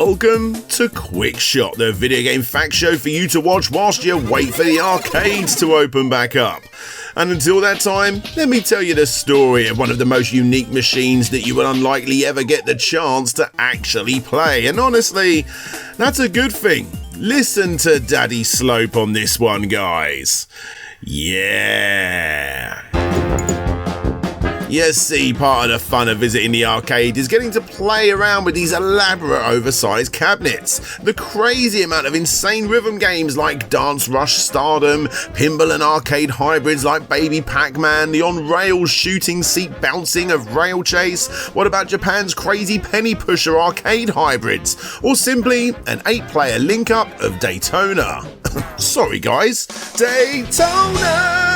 Welcome to Quick Shot, the video game fact show for you to watch whilst you wait for the arcades to open back up. And until that time, let me tell you the story of one of the most unique machines that you will unlikely ever get the chance to actually play. And honestly, that's a good thing. Listen to Daddy Slope on this one, guys. Yeah. You see, part of the fun of visiting the arcade is getting to play around with these elaborate oversized cabinets. The crazy amount of insane rhythm games like Dance Rush Stardom, pinball and arcade hybrids like Baby Pac-Man, the on-rails shooting seat bouncing of Rail Chase. What about Japan's crazy penny pusher arcade hybrids? Or simply an 8-player link-up of Daytona. Sorry guys, Daytona!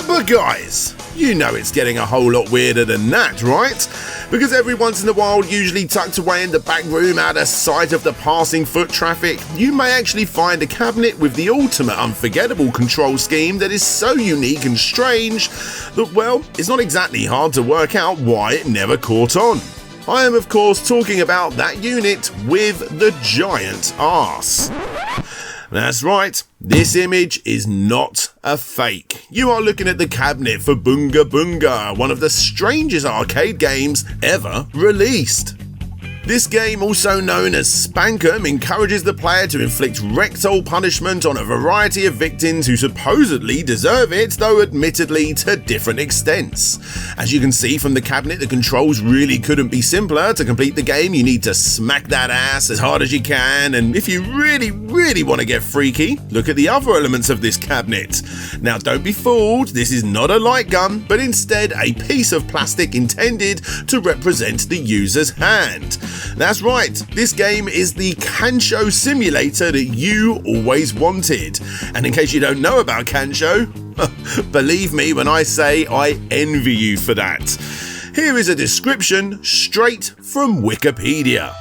But guys, you know it's getting a whole lot weirder than that, right? Because every once in a while, usually tucked away in the back room out of sight of the passing foot traffic, you may actually find a cabinet with the ultimate unforgettable control scheme that is so unique and strange that, well, it's not exactly hard to work out why it never caught on. I am of course talking about that unit with the giant arse. That's right, this image is not a fake. You are looking at the cabinet for Boonga Boonga, one of the strangest arcade games ever released. This game, also known as SPANKING, encourages the player to inflict rectal punishment on a variety of victims who supposedly deserve it, though admittedly to different extents. As you can see from the cabinet, the controls really couldn't be simpler. To complete the game, you need to smack that ass as hard as you can, and if you really want to get freaky, look at the other elements of this cabinet. Now don't be fooled, this is not a light gun, but instead a piece of plastic intended to represent the user's hand. That's right, this game is the Kancho simulator that you always wanted. And in case you don't know about Kancho, believe me when I say I envy you for that. Here is a description straight from Wikipedia.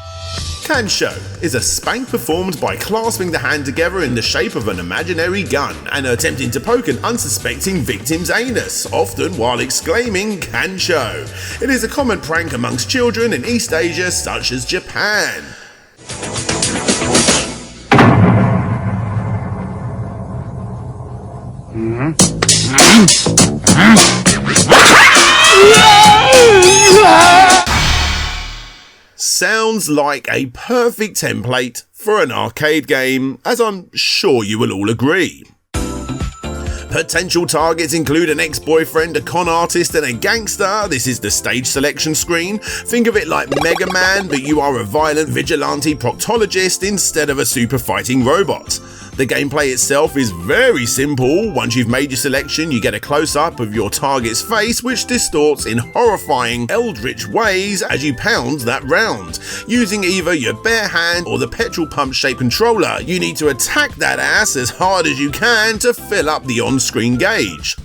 Kancho is a spank performed by clasping the hand together in the shape of an imaginary gun and attempting to poke an unsuspecting victim's anus, often while exclaiming Kancho. It is a common prank amongst children in East Asia such as Japan. Sounds like a perfect template for an arcade game, as I'm sure you will all agree. Potential targets include an ex-boyfriend, a con artist and a gangster. This is the stage selection screen. Think of it like Mega Man, but you are a violent vigilante proctologist instead of a super fighting robot. The gameplay itself is very simple. Once you've made your selection, you get a close-up of your target's face, which distorts in horrifying, eldritch ways as you pound that round. Using either your bare hand or the petrol pump-shaped controller, you need to attack that ass as hard as you can to fill up the on-screen gauge.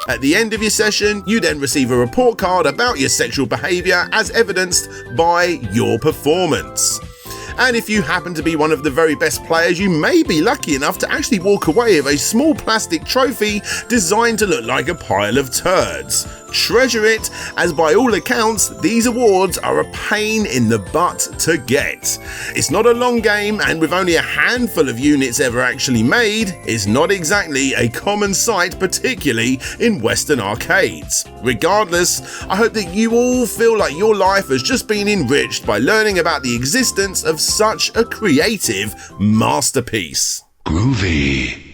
At the end of your session, you then receive a report card about your sexual behaviour as evidenced by your performance. And if you happen to be one of the very best players, you may be lucky enough to actually walk away with a small plastic trophy designed to look like a pile of turds. Treasure it, as by all accounts, these awards are a pain in the butt to get. It's not a long game, and with only a handful of units ever actually made, it's not exactly a common sight, particularly in Western arcades. Regardless, I hope that you all feel like your life has just been enriched by learning about the existence of such a creative masterpiece. Groovy.